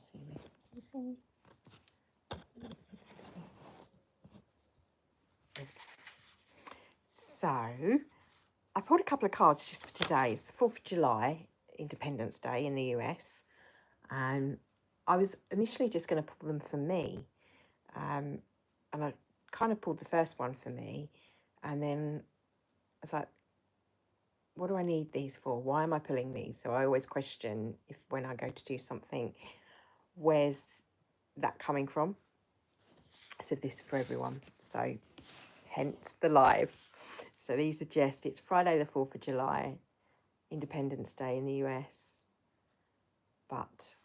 see me. Can you see me? So, I pulled a couple of cards just for today. It's the 4th of July, Independence Day in the US. And I was initially just going to pull them for me. And I kind of pulled the first one for me. And then I was like, what do I need these for? Why am I pulling these? So I always question if when I go to do something, where's that coming from? So this is for everyone. So hence the live. So these are just, it's Friday the 4th of July, Independence Day in the US. But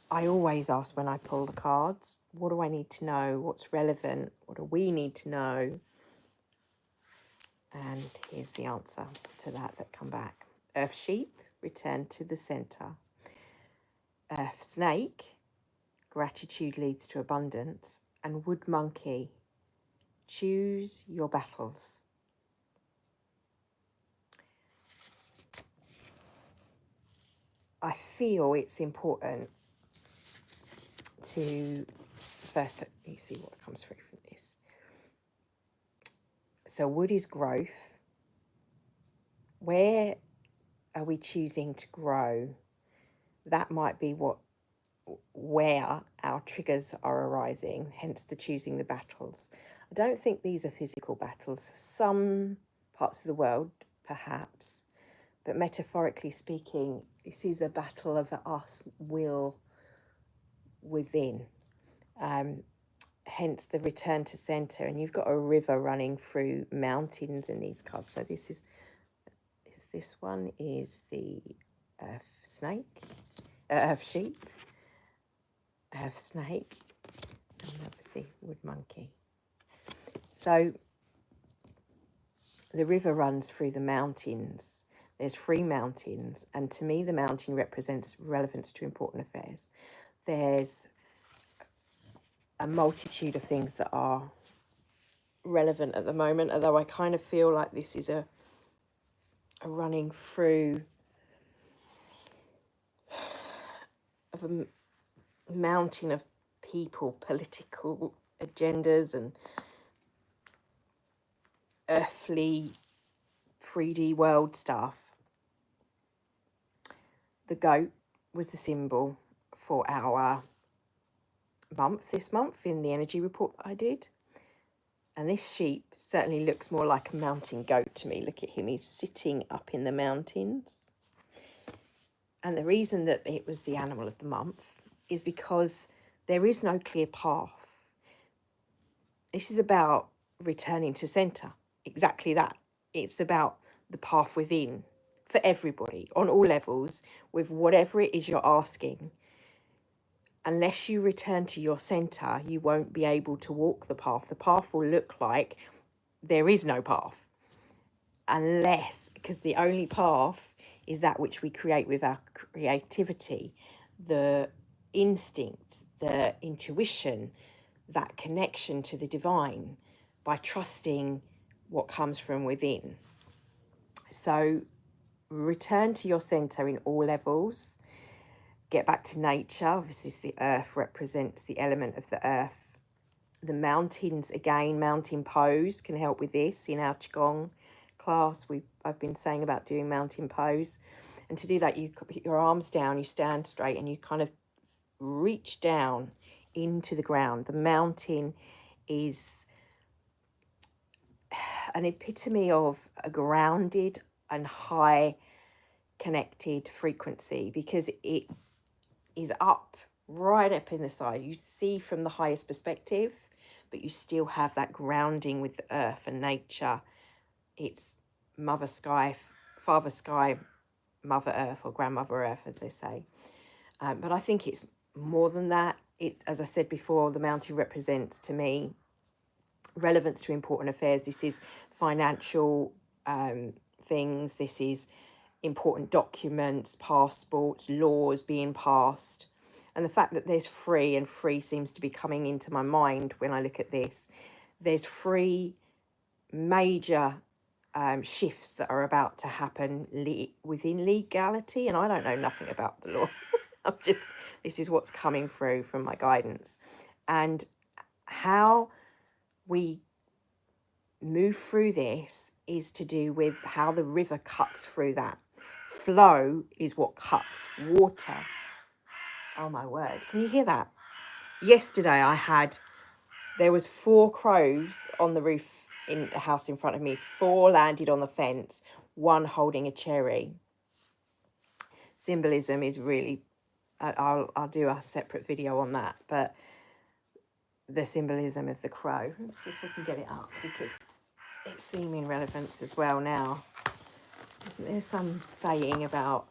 I always ask when I pull the cards, what do I need to know? What's relevant? What do we need to know? And here's the answer to that come back. Earth sheep, return to the center. Earth snake, gratitude leads to abundance. And wood monkey, choose your battles. I feel it's important to first, let me see what comes through from this. So wood is growth. Where are we choosing to grow? That might be where our triggers are arising, hence the choosing the battles. I don't think these are physical battles. Some parts of the world, perhaps, but metaphorically speaking, this is a battle of us will within. Hence the return to center, and you've got a river running through mountains in these cards. So this one is the earth snake, earth sheep, earth snake, and obviously wood monkey. So the river runs through the mountains. There's 3 mountains, and to me the mountain represents relevance to important affairs. There's a multitude of things that are relevant at the moment, although I kind of feel like this is a running through of a mountain of people, political agendas and earthly 3D world stuff. The goat was the symbol for our month this month in the energy report that I did. And this sheep certainly looks more like a mountain goat to me. Look at him, he's sitting up in the mountains. And the reason that it was the animal of the month is because there is no clear path. This is about returning to center, exactly that. It's about the path within for everybody on all levels with whatever it is you're asking. Unless you return to your center, you won't be able to walk the path. The path will look like there is no path. Unless, because the only path is that which we create with our creativity, the instinct, the intuition, that connection to the divine by trusting what comes from within. So return to your center in all levels. Get back to nature. Obviously, the earth represents the element of the earth. The mountains, again, mountain pose can help with this. In our Qigong class, I've been saying about doing mountain pose. And to do that, you put your arms down, you stand straight, and you kind of reach down into the ground. The mountain is an epitome of a grounded and high connected frequency because it is right up in the side. You see from the highest perspective, but you still have that grounding with the earth and nature. It's Mother Sky, Father Sky, Mother Earth, or Grandmother Earth, as they say. But I think it's more than that. As I said before, the mountain represents to me relevance to important affairs. This is financial things. This is important documents, passports, laws being passed. And the fact that there's free, and free seems to be coming into my mind when I look at this. There's 3 major shifts that are about to happen within legality. And I don't know nothing about the law. I'm just This is what's coming through from my guidance. And how we move through this is to do with how the river cuts through that. Flow is what cuts water. Oh my word, can you hear that? Yesterday there was 4 crows on the roof in the house in front of me. 4 landed on the fence, 1 holding a cherry. Symbolism is really, I'll do a separate video on that, but the symbolism of the crow. Let's see if we can get it up, because it's seeming relevance as well now. Isn't there some saying about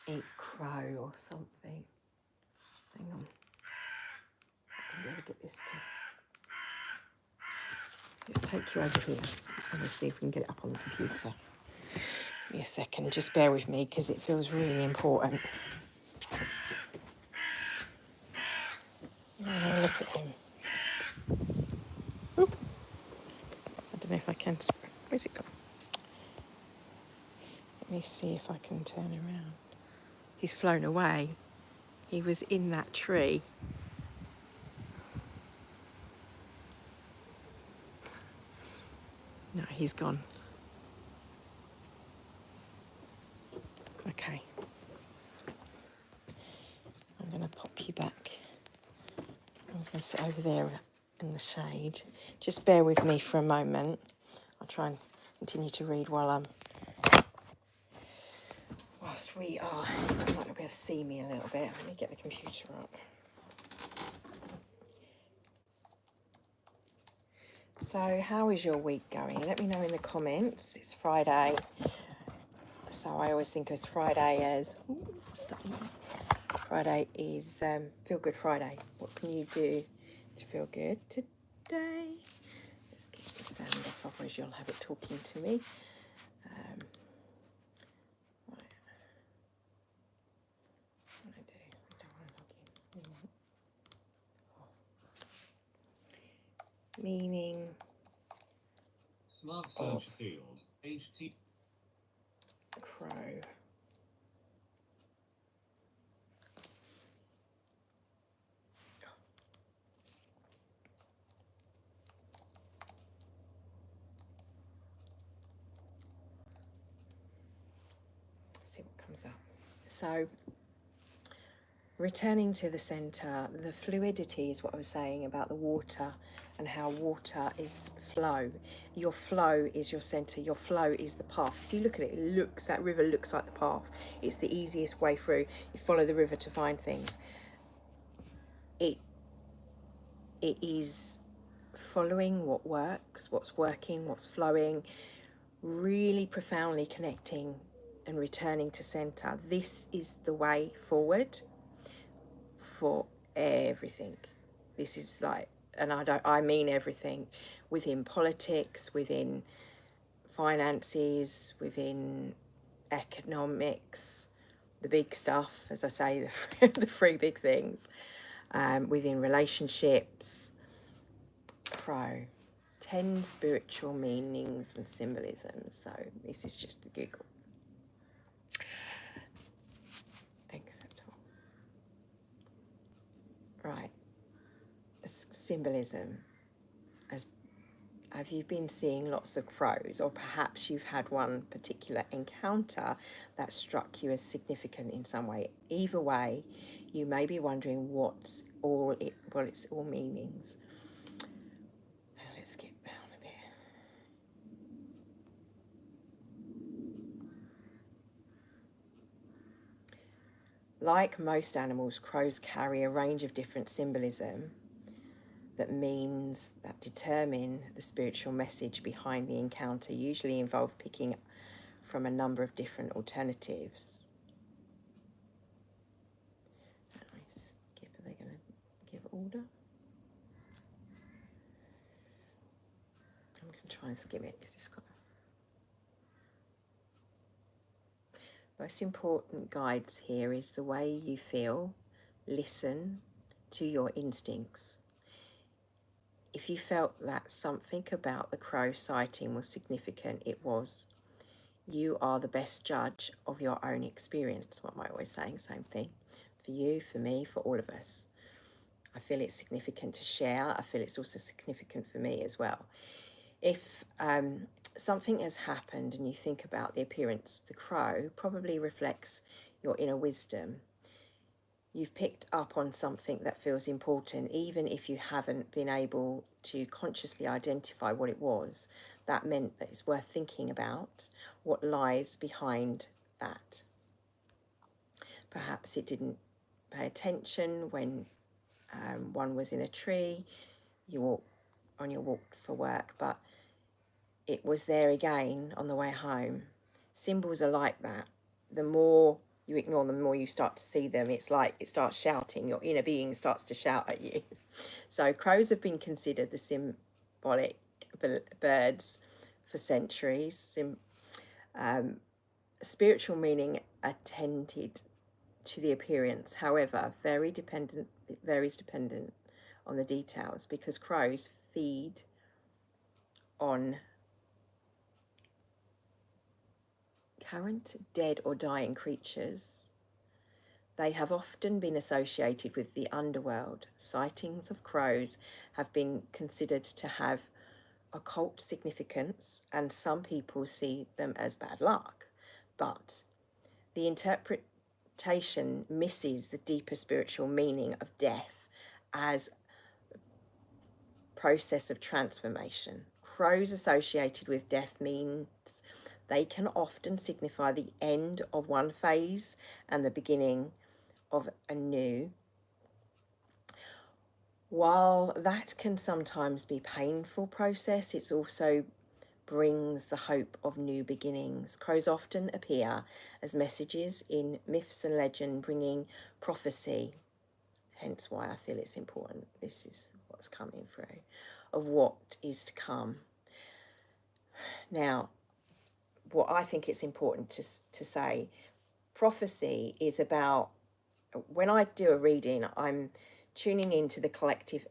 eat crow or something? Hang on. I'm going to get this to... Let's take you over here and let's see if we can get it up on the computer. Give me a second, just bear with me because it feels really important. Oh, look at him. Oop. I don't know if I can... Where's it gone? Let me see if I can turn around. He's flown away. He was in that tree. No, he's gone. Okay. I'm going to pop you back. I was going to sit over there in the shade. Just bear with me for a moment. I'll try and continue to read whilst we are. You might not be able to see me a little bit. Let me get the computer up. So how is your week going? Let me know in the comments. It's Friday. So I always think of Friday as... Ooh, Friday is Feel Good Friday. What can you do to feel good today? Let's get the sound off, otherwise you'll have it talking to me. Right. What do I do? I don't want to log in. Meaning... Smart search field. HT. Crow. See what comes up. So, returning to the centre, the fluidity is what I was saying about the water and how water is flow. Your flow is your centre. Your flow is the path. If you look at it, that river looks like the path. It's the easiest way through. You follow the river to find things. It is following what works, what's working, what's flowing, really profoundly connecting and returning to centre. This is the way forward for everything. This is like, and I mean everything, within politics, within finances, within economics, the big stuff, as I say, the 3 big things, within relationships. Crow. 10 spiritual meanings and symbolisms. So this is just the giggle. Acceptable. Right. Symbolism. Have you been seeing lots of crows, or perhaps you've had one particular encounter that struck you as significant in some way? Either way, you may be wondering what its all meanings. Let's skip down a bit. Like most animals, crows carry a range of different symbolism that determine the spiritual message behind the encounter, usually involve picking from a number of different alternatives. Skip, are they going to give order? I'm going to try and skim it because it's got... Most important guides here is the way you feel. Listen to your instincts. If you felt that something about the crow sighting was significant, it was. You are the best judge of your own experience. What am I always saying? Same thing. For you, for me, for all of us. I feel it's significant to share. I feel it's also significant for me as well. If something has happened and you think about the appearance, the crow probably reflects your inner wisdom. You've picked up on something that feels important, even if you haven't been able to consciously identify what it was. That meant that it's worth thinking about what lies behind that. Perhaps it didn't pay attention when one was in a tree, you walked on your walk for work, but it was there again on the way home. Symbols are like that. The more you ignore them, the more you start to see them. It's like it starts shouting. Your inner being starts to shout at you. So crows have been considered the symbolic birds for centuries. Spiritual meaning attended to the appearance. However, it varies dependent on the details, because crows feed on current dead or dying creatures. They have often been associated with the underworld. Sightings of crows have been considered to have occult significance, and some people see them as bad luck. But the interpretation misses the deeper spiritual meaning of death as a process of transformation. Crows associated with death means they can often signify the end of one phase and the beginning of a new. While that can sometimes be a painful process, it also brings the hope of new beginnings. Crows often appear as messages in myths and legend, bringing prophecy, hence why I feel it's important. This is what's coming through, of what is to come. Now, what I think it's important to say, prophecy is about, when I do a reading, I'm tuning into the collective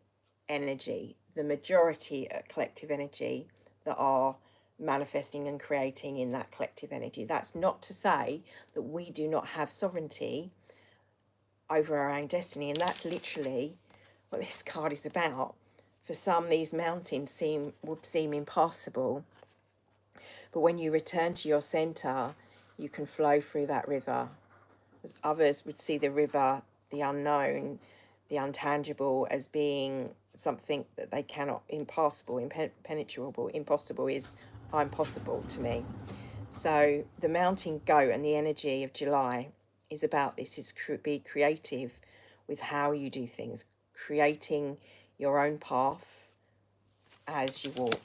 energy, the majority of collective energy that are manifesting and creating in that collective energy. That's not to say that we do not have sovereignty over our own destiny, and that's literally what this card is about. For some, these mountains would seem impassable, but when you return to your center, you can flow through that river. Others would see the river, the unknown, the untangible, as being something that they cannot, impassable, impenetrable. Impossible is I'm possible to me. So the mountain goat and the energy of July is about this, is be creative with how you do things, creating your own path as you walk.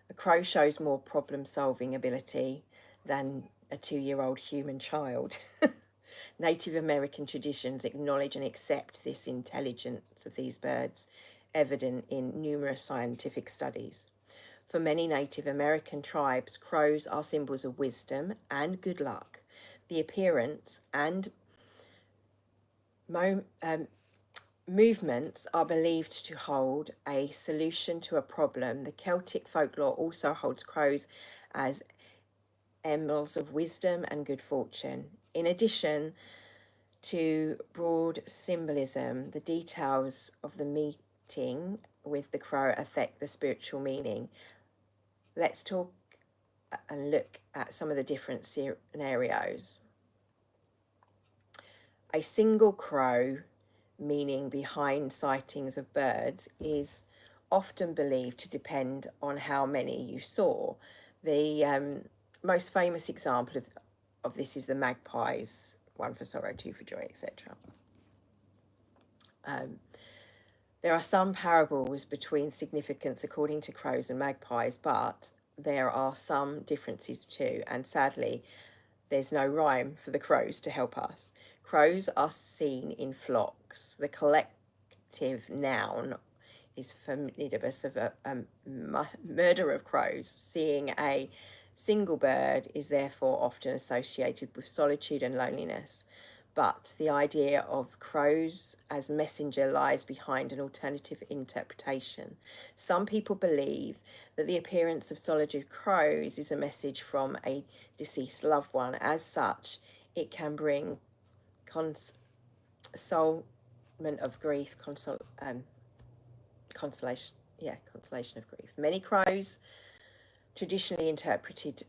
A crow shows more problem-solving ability than a 2-year-old human child. Native American traditions acknowledge and accept this intelligence of these birds, evident in numerous scientific studies. For many Native American tribes, crows are symbols of wisdom and good luck. The appearance and movements are believed to hold a solution to a problem. The Celtic folklore also holds crows as emblems of wisdom and good fortune. In addition to broad symbolism, the details of the meeting with the crow affect the spiritual meaning. Let's talk and look at some of the different scenarios. A single crow meaning behind sightings of birds is often believed to depend on how many you saw. The most famous example of this is the magpies, one for sorrow, two for joy, etc. There are some parables between significance according to crows and magpies, but there are some differences too, and sadly, there's no rhyme for the crows to help us. Crows are seen in flocks. The collective noun is formidabus, of a murder of crows. Seeing a single bird is therefore often associated with solitude and loneliness. but the idea of crows as messenger lies behind an alternative interpretation. Some people believe that the appearance of solitary crows is a message from a deceased loved one. As such, it can bring consolation of grief, consolation of grief. Many crows traditionally interpreted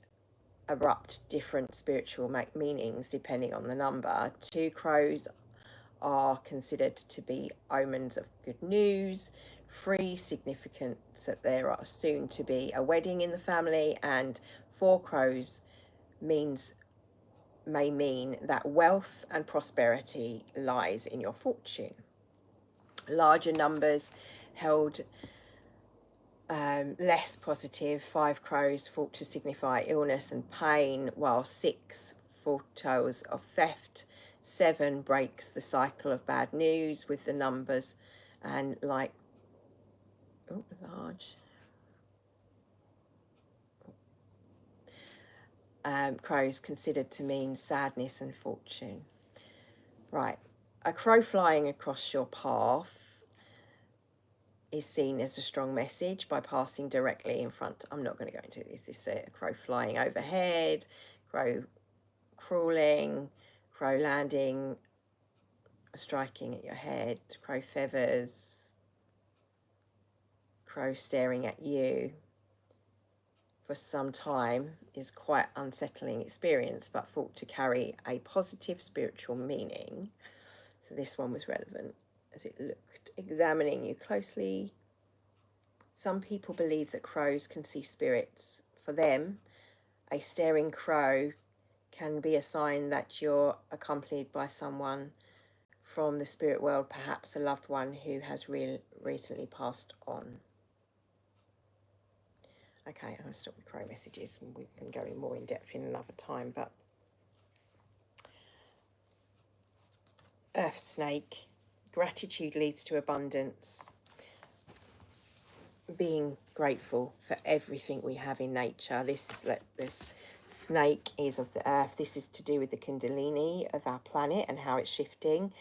abrupt different spiritual meanings depending on the number. 2 crows are considered to be omens of good news. 3 significance that there are soon to be a wedding in the family, and 4 crows may mean that wealth and prosperity lies in your fortune. Larger numbers held less positive. 5 crows thought to signify illness and pain, while 6 foretells of theft. 7 breaks the cycle of bad news with the numbers, and large crows considered to mean sadness and fortune. Right, a crow flying across your path is seen as a strong message by passing directly in front. I'm not going to go into this. This is a crow flying overhead, crow crawling, crow landing, striking at your head, crow feathers, crow staring at you for some time is quite unsettling experience, but thought to carry a positive spiritual meaning. So this one was relevant as it looked examining you closely. Some people believe that crows can see spirits. For them, a staring crow can be a sign that you're accompanied by someone from the spirit world, perhaps a loved one who has recently passed on. Okay, I'm going to stop with crow messages, and we can go in more in depth in another time. But earth snake, gratitude leads to abundance. Being grateful for everything we have in nature. This snake is of the earth. This is to do with the Kundalini of our planet and how it's shifting.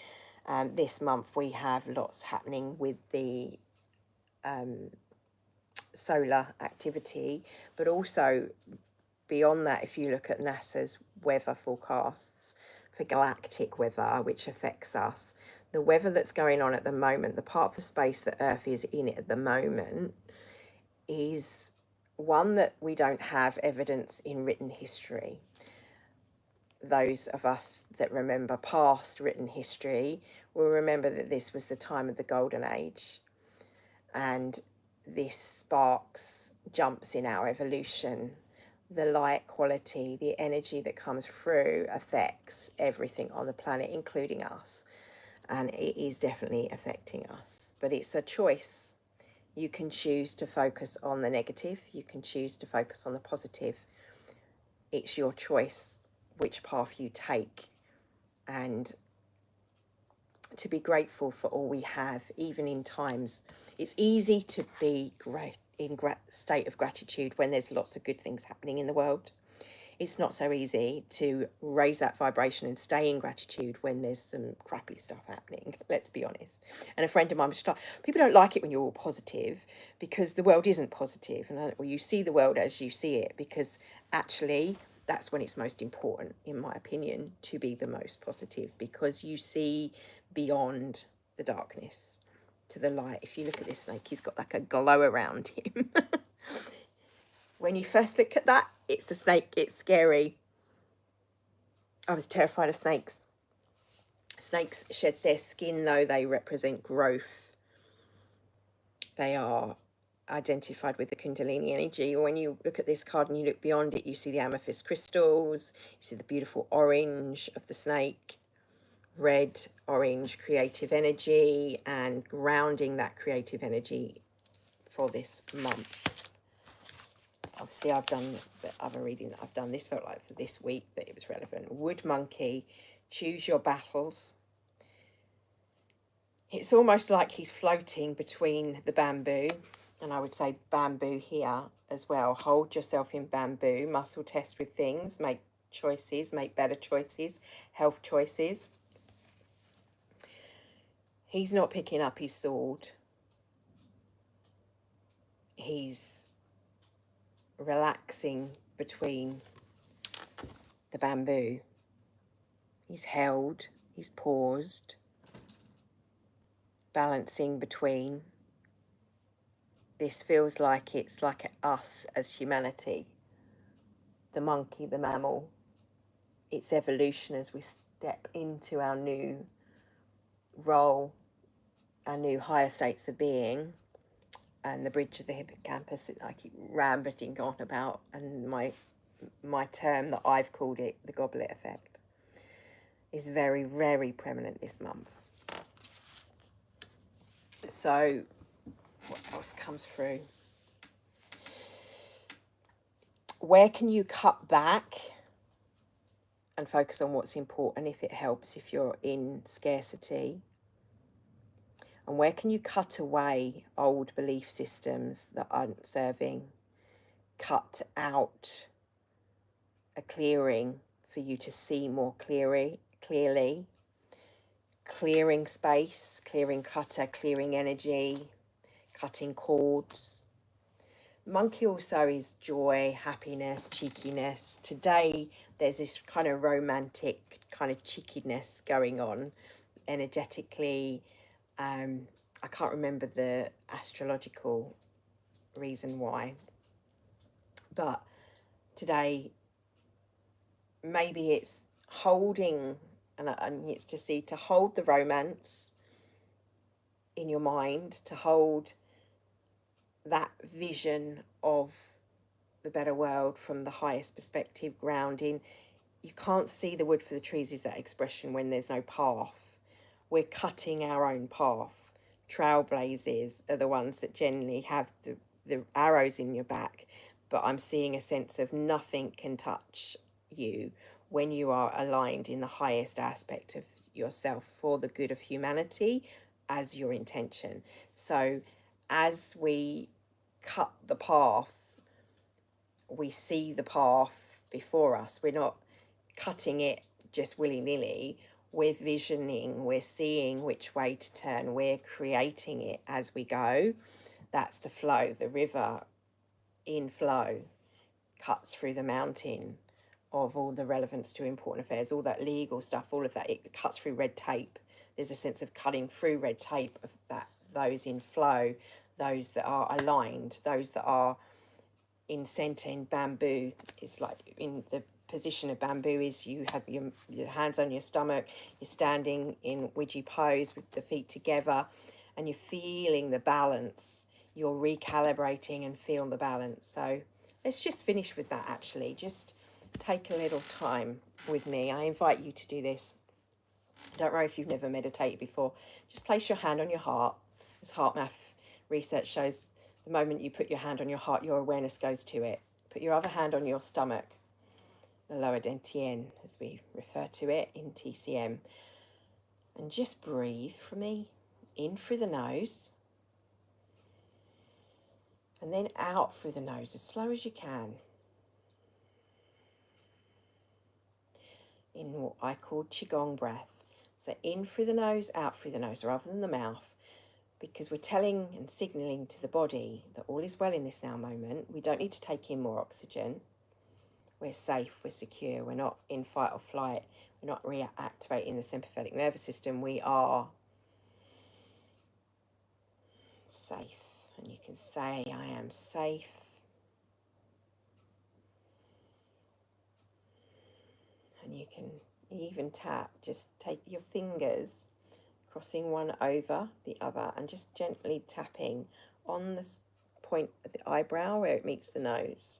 This month we have lots happening with the solar activity, but also beyond that, if you look at NASA's weather forecasts for galactic weather, which affects us, the weather that's going on at the moment, the part of the space that Earth is in at the moment, is one that we don't have evidence in written history. Those of us that remember past written history will remember that this was the time of the Golden Age, and this sparks jumps in our evolution. The light quality, the energy that comes through affects everything on the planet, including us. And it is definitely affecting us. But it's a choice. You can choose to focus on the negative. You can choose to focus on the positive. It's your choice which path you take. And to be grateful for all we have, even in times. It's easy to be in state of gratitude when there's lots of good things happening in the world. It's not so easy to raise that vibration and stay in gratitude when there's some crappy stuff happening, let's be honest. And a friend of mine was like, people don't like it when you're all positive because the world isn't positive. And you see the world as you see it, because actually that's when it's most important, in my opinion, to be the most positive, because you see beyond the darkness to the light. If you look at this snake, he's got like a glow around him. When you first look at that, it's a snake. It's scary. I was terrified of snakes. Snakes shed their skin, though. They represent growth. They are identified with the Kundalini energy. When you look at this card and you look beyond it, you see the amethyst crystals. You see the beautiful orange of the snake. Red, orange, creative energy, and grounding that creative energy for this month. Obviously, I've done the other reading that I've done. This felt like for this week that it was relevant. Wood monkey, choose your battles. It's almost like he's floating between the bamboo, and I would say bamboo here as well. Hold yourself in bamboo, muscle test with things, make choices, make better choices, health choices. He's not picking up his sword. He's relaxing between the bamboo. He's held, he's paused, balancing between. This feels like it's like us as humanity, the monkey, the mammal, its evolution as we step into our new role, our new higher states of being, and the bridge of the hippocampus that I keep rambling on about, and my term that I've called it, the goblet effect, is very, very prominent this month. So what else comes through? Where can you cut back and focus on what's important if it helps, if you're in scarcity? And where can you cut away old belief systems that aren't serving? Cut out a clearing for you to see more clearly. Clearing space, clearing clutter, clearing energy, cutting cords. Monkey also is joy, happiness, cheekiness. Today, there's this kind of romantic kind of cheekiness going on energetically. I can't remember the astrological reason why. But today, maybe it's holding, and it's to see, to hold the romance in your mind, to hold that vision of the better world from the highest perspective, grounding. You can't see the wood for the trees is that expression when there's no path. We're cutting our own path. Trailblazers are the ones that generally have the arrows in your back, but I'm seeing a sense of nothing can touch you when you are aligned in the highest aspect of yourself for the good of humanity as your intention. So as we cut the path, we see the path before us. We're not cutting it just willy-nilly. We're visioning, we're seeing which way to turn, we're creating it as we go. That's the flow. The river in flow cuts through the mountain of all the relevance to important affairs, all that legal stuff, all of that. It cuts through red tape. There's a sense of cutting through red tape of that, those in flow, those that are aligned, those that are in center. In bamboo, it's like in the position of bamboo is you have your hands on your stomach, you're standing in Ouija pose with the feet together, and you're feeling the balance. You're recalibrating and feel the balance. So let's just finish with that actually. Just take a little time with me. I invite you to do this. Don't worry if you've never meditated before. Just place your hand on your heart. As heart math research shows, the moment you put your hand on your heart, your awareness goes to it. Put your other hand on your stomach, the lower dantian, as we refer to it in TCM. And just breathe for me. In through the nose. And then out through the nose as slow as you can. In what I call Qigong breath. So in through the nose, out through the nose, rather than the mouth. Because we're telling and signalling to the body that all is well in this now moment. We don't need to take in more oxygen. We're safe, we're secure, we're not in fight or flight, we're not reactivating the sympathetic nervous system. We are safe. And you can say, I am safe. And you can even tap, just take your fingers, crossing one over the other and just gently tapping on the point of the eyebrow where it meets the nose.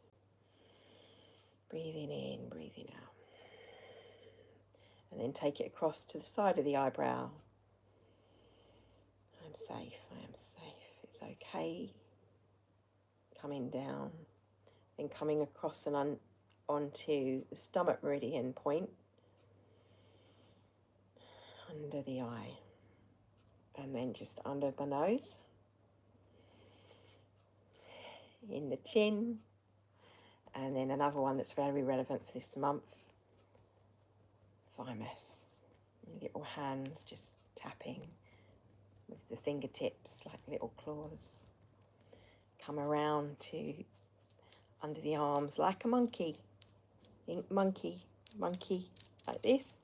Breathing in, breathing out. And then take it across to the side of the eyebrow. I'm safe, I am safe, it's okay. Coming down, then coming across and onto the stomach meridian point, under the eye, and then just under the nose, in the chin, and then another one that's very relevant for this month, thymus. Little hands just tapping with the fingertips like little claws. Come around to under the arms like a monkey. Think monkey, monkey, like this.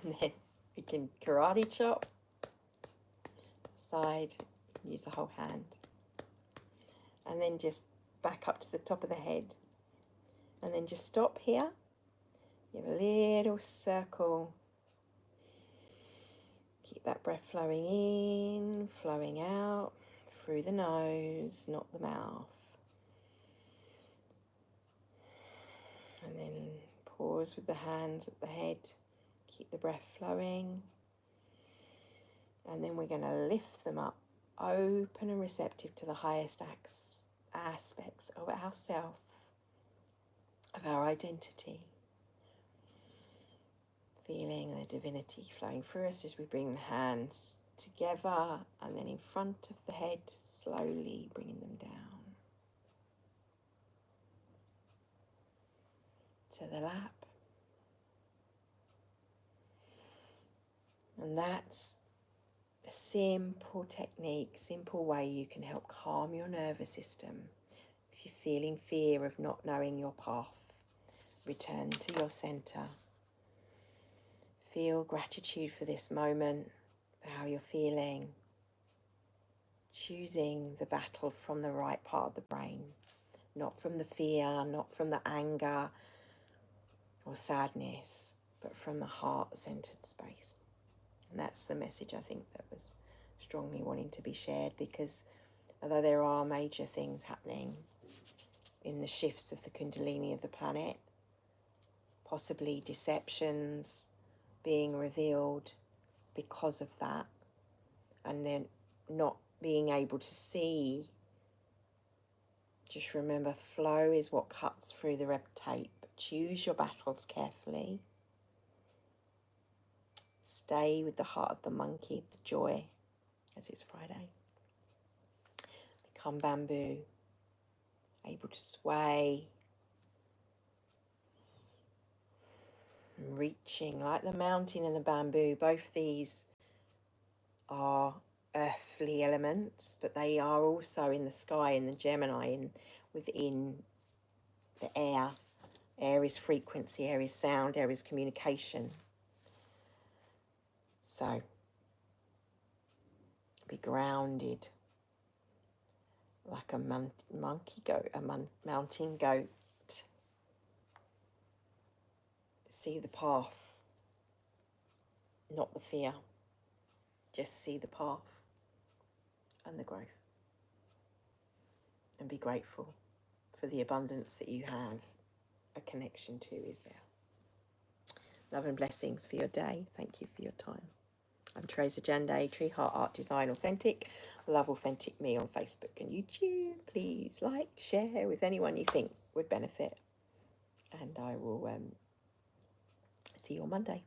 And then we can karate chop, side, use the whole hand. And then just back up to the top of the head. And then just stop here. You have a little circle. Keep that breath flowing in, flowing out, through the nose, not the mouth. And then pause with the hands at the head. Keep the breath flowing. And then we're going to lift them up, open and receptive to the highest aspects of ourself, of our identity. Feeling the divinity flowing through us as we bring the hands together and then in front of the head, slowly bringing them down to the lap. And that's a simple technique, simple way you can help calm your nervous system. If you're feeling fear of not knowing your path, return to your center. Feel gratitude for this moment, for how you're feeling. Choosing the battle from the right part of the brain, not from the fear, not from the anger or sadness, but from the heart-centered space. And that's the message I think that was strongly wanting to be shared, because although there are major things happening in the shifts of the Kundalini of the planet, possibly deceptions being revealed because of that, and then not being able to see, just remember, flow is what cuts through the red tape. Choose your battles carefully. Stay with the heart of the monkey, the joy, as it's Friday. Become bamboo, able to sway, reaching like the mountain and the bamboo. Both these are earthly elements, but they are also in the sky, in the Gemini, within the air. Air is frequency, air is sound, air is communication. So, be grounded like a monkey goat, mountain goat. See the path, not the fear. Just see the path and the growth. And be grateful for the abundance that you have a connection to is there. Love and blessings for your day. Thank you for your time. I'm Teresa Jande, Tree Heart Art Design Authentic. Love Authentic Me on Facebook and YouTube. Please like, share with anyone you think would benefit. And I will see you on Monday.